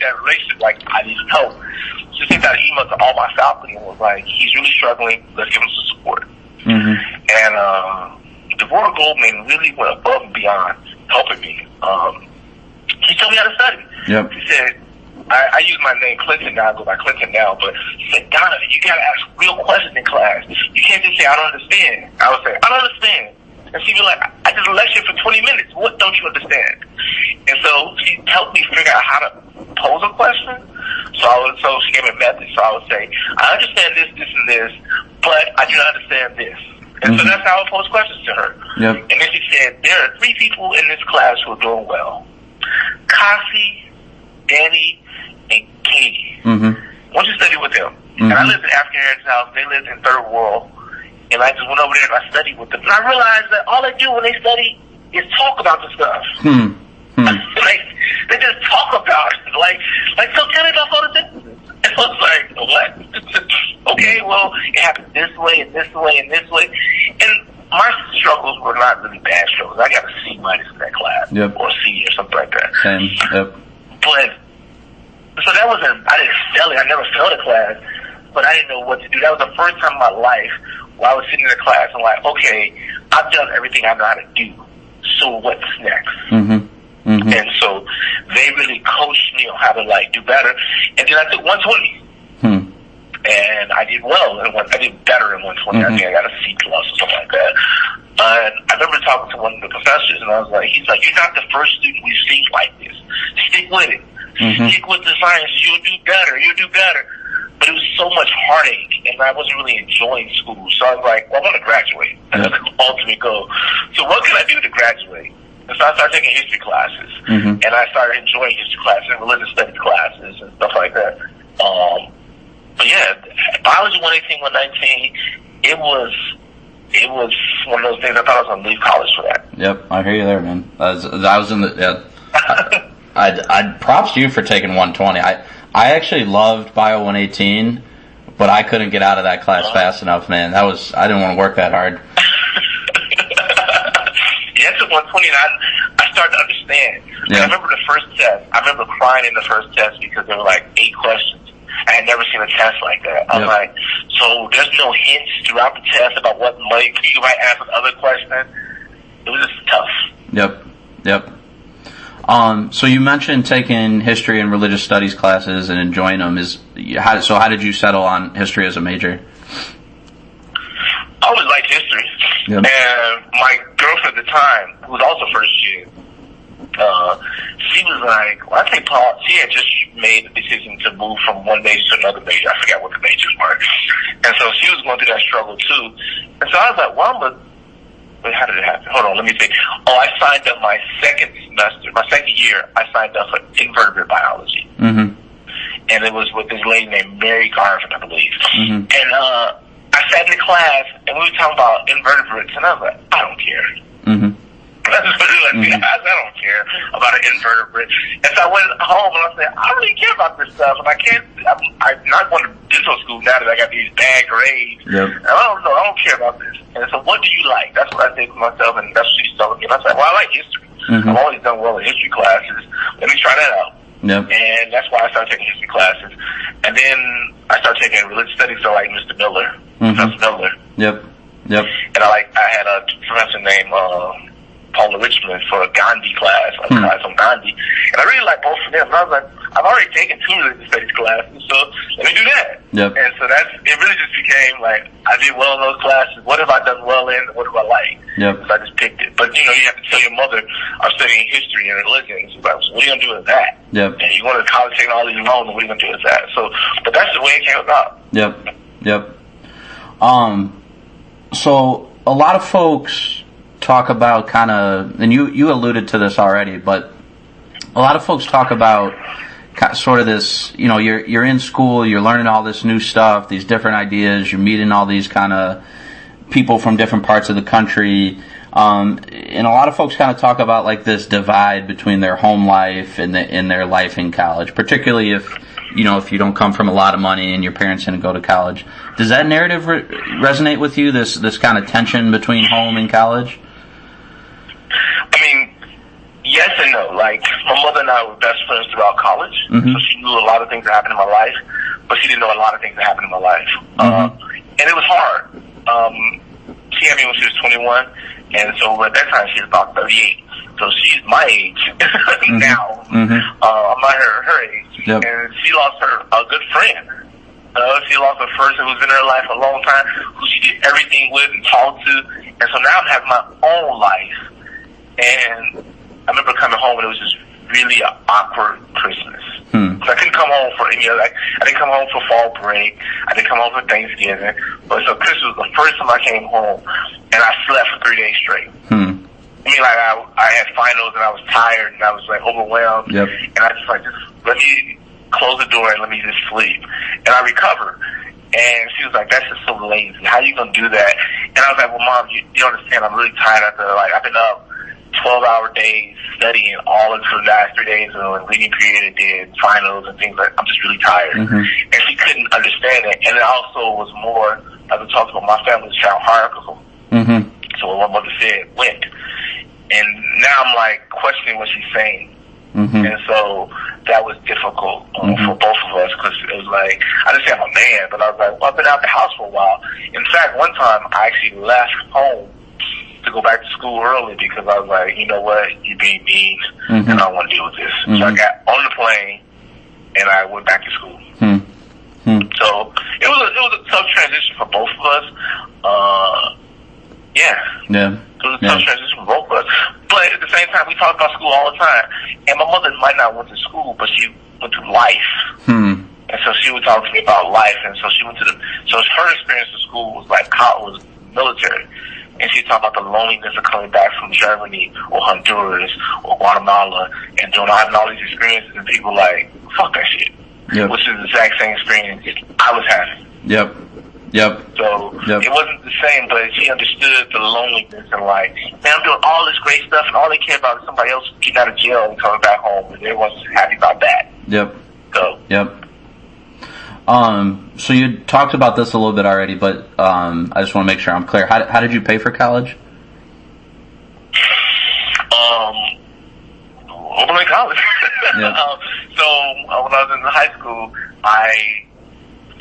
that relationship, like, I need some help. So he sent out an email to all my faculty and was like, he's really struggling. Let's give him some support. Mm-hmm. And DeVore Goldman really went above and beyond helping me. He told me how to study. Yep. He said, I use my name Clinton now, I go by Clinton now, but he said, Donovan, you gotta ask real questions in class. You can't just say, I don't understand. I would say, I don't understand. And she'd be like, I just lectured for 20 minutes. What don't you understand? And so she helped me figure out how to pose a question. So she gave me a method. So I would say, I understand this, this, and this, but I do not understand this. And so that's how I would pose questions to her. Yep. And then she said, there are 3 people in this class who are doing well. Kasi, Danny, and Katie. Mm-hmm. I want you to study with them. And I lived in African Heritage House. They lived in Third World. And I just went over there and I studied with them. And I realized that all they do when they study is talk about the stuff. Like, they just talk about it. Like, so tell me about photosynthesis. And I was like, what? Okay, well, it happened this way and this way and this way. And my struggles were not really bad struggles. I got a C minus in that class. Yep. Or a C or something like that. Same. Yep. But, so that wasn't, I didn't fail it. I never failed a class. But I didn't know what to do. That was the first time in my life where I was sitting in the class and like, okay, I've done everything I know how to do. So what's next? And so they really coached me on how to like do better. And then I took 120. And I did well. I did better in 120. I think I got a C plus or something like that. And I remember talking to one of the professors and I was like, he's like, you're not the first student we've seen like this. Stick with it. Stick with the science. You'll do better. You'll do better. But it was so much heartache, and I wasn't really enjoying school. So I was like, well, I'm going to graduate. That's the ultimate goal. So what can I do to graduate? And so I started taking history classes, and I started enjoying history classes and religious studies classes and stuff like that. But yeah, biology 118, 119, it was one of those things I thought I was going to leave college for that. Yep, I hear you there, man. I was in the... Yeah. I'd props to you for taking 120. I actually loved Bio 118, but I couldn't get out of that class fast enough, man. I didn't want to work that hard. Yeah, it's a 120, and I started to understand. Yeah. I remember the first test. I remember crying in the first test because there were like 8 questions. I had never seen a test like that. I'm like, so there's no hints throughout the test about what you might ask another question. It was just tough. Yep. So you mentioned taking history and religious studies classes and enjoying them. How did you settle on history as a major? I always liked history. Yep. And my girlfriend at the time, who was also first year, she was like, well, I think she had just made the decision to move from one major to another major. I forgot what the majors were. And so she was going through that struggle too. And so I was like, well, how did it happen? Hold on, let me think. I signed up my second year, I signed up for invertebrate biology. And it was with this lady named Mary Garvin, I believe. And I sat in the class, and we were talking about invertebrates, and I was like, I don't care. I don't care about an invertebrate. And so I went home and I said, I don't really care about this stuff, and I'm not going to dental school now that I got these bad grades. And I don't care about this. And so what do you like? That's what I think to myself, and that's what she's telling me. And I said, well, I like history. I've always done well in history classes. Let me try that out. And that's why I started taking history classes. And then I started taking religious studies, so I like Mr. Miller, Professor Miller. And I had a professor named Paula Richmond for a Gandhi class, a class on Gandhi. And I really like both of them. And I was like, I've already taken 2 religious studies classes, so let me do that. And so it really just became like, I did well in those classes. What have I done well in? What do I like? So I just picked it. But, you have to tell your mother, I'm studying history and religion. And she's like, so what are you going to do with that? And you want to college taking all these loans, and what are you going to do with that? So, but that's the way it came about. So a lot of folks talk about kind of, and you alluded to this already, but a lot of folks talk about sort of this, you're in school, you're learning all this new stuff, these different ideas, you're meeting all these kind of people from different parts of the country, and a lot of folks kind of talk about like this divide between their home life and their life in college, particularly if you don't come from a lot of money and your parents didn't go to college. Does that narrative resonate with you, this kind of tension between home and college? I mean, yes and no. Like, my mother and I were best friends throughout college, so she knew a lot of things that happened in my life, but she didn't know a lot of things that happened in my life. And it was hard. She had me when she was 21, and so at that time she was about 38. So she's my age now. I'm not her age. Yep. And she lost a good friend. She lost a person who's in her life a long time, who she did everything with and talked to. And so now I'm having my own life. And I remember coming home and it was just really an awkward Christmas. So I couldn't come home for any other, I didn't come home for fall break. I didn't come home for Thanksgiving. But so Christmas was the first time I came home, and I slept for 3 days straight. I mean, like, I had finals and I was tired and I was like overwhelmed. Yep. And I just like, just let me close the door and let me just sleep. And I recovered. And she was like, that's just so lazy. How you gonna do that? And I was like, well, Mom, you understand, I'm really tired after, like, I've been up 12-hour days studying all of the last 3 days of reading period and did finals and things like, I'm just really tired. And she couldn't understand it. And it also was more, as I talked about, my family's child hierarchical. So what my mother said went. And now I'm like questioning what she's saying. And so that was difficult for both of us, because it was like, I didn't say I'm a man, but I was like, well, I've been out the house for a while. In fact, one time I actually left home to go back to school early because I was like, you know what, you're being mean, and I don't want to deal with this. So I got on the plane and I went back to school. So it was a tough transition for both of us. It was a tough transition for both of us. But at the same time, we talk about school all the time. And my mother might not went to school, but she went to life. And so she would talk to me about life. And so she went to so her experience in school was like, was military. And she talked about the loneliness of coming back from Germany or Honduras or Guatemala and having all these experiences, and people like, fuck that shit. Which is the exact same experience I was having. So it wasn't the same, but she understood the loneliness and like, man, I'm doing all this great stuff, and all they care about is somebody else getting out of jail and coming back home, and everyone's happy about that. So you talked about this a little bit already, but I just want to make sure I'm clear. How did you pay for college? Open college. So when I was in high school, I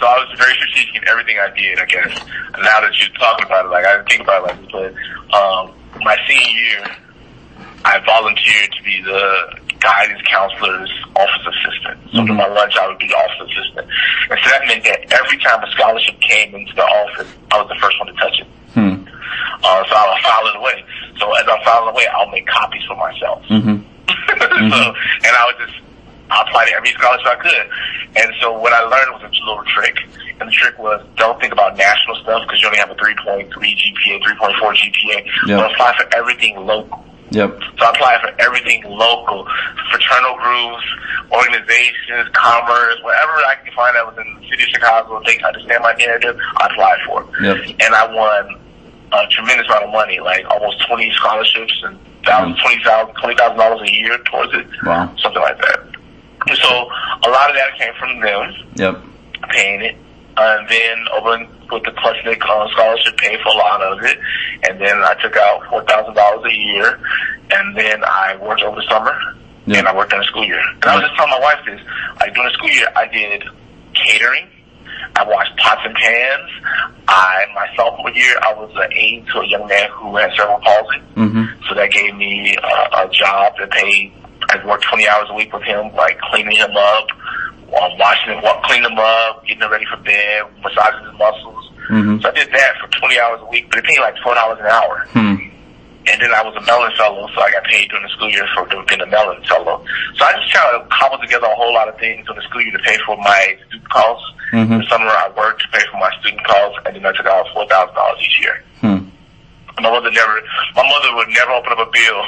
was very strategic in everything I did, I guess. Now that you're talking about it, like, I didn't think about it like this, but my senior year, I volunteered to be the guidance counselor's office assistant. So during my lunch, I would be the office assistant. And so that meant that every time a scholarship came into the office, I was the first one to touch it. So I would file it away. So as I'm filing away, I'll make copies for myself. And I applied to every scholarship I could. And so what I learned was a little trick. And the trick was, don't think about national stuff, because you only have a 3.3 GPA, 3.4 GPA. But apply for everything local. So I applied for everything local, fraternal groups, organizations, commerce, whatever I could find that was in the city of Chicago, they understand my narrative, I applied for it. And I won a tremendous amount of money, like almost 20 scholarships and $20,000 a year towards it, something like that. And so a lot of that came from them paying it. And then over with the Klesnik scholarship, paid for a lot of it. And then I took out $4,000 a year. And then I worked over the summer. And I worked in the school year. And I was just telling my wife this. Like, during the school year, I did catering. I washed pots and pans. My sophomore year, I was an aide to a young man who had cerebral palsy. So that gave me a job that paid. I worked 20 hours a week with him, like cleaning him up, washing him, cleaning him up, getting him ready for bed, massaging his muscles. So I did that for 20 hours a week, but it paid like $4 an hour. And then I was a Mellon Fellow, so I got paid during the school year for being a Mellon Fellow. So I just tried to cobble together a whole lot of things in the school year to pay for my student costs. In the summer, I worked to pay for my student costs, and then I took out $4,000 each year. My mother would never open up a bill.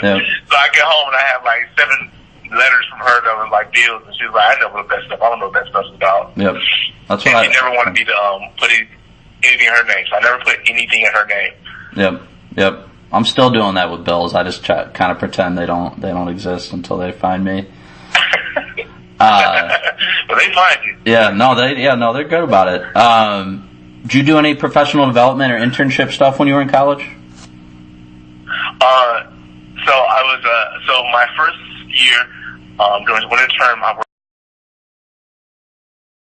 So I get home and I have like 7 letters from her that was like bills, and she's like, I know what that stuff. I don't know what that stuff's about. That's and she never wanted me to put anything in her name, so I never put anything in her name. I'm still doing that with bills. I just kind of pretend they don't exist until they find me. But they find you. They're good about it. Did you do any professional development or internship stuff when you were in college? So I was so my first year during the winter term, I worked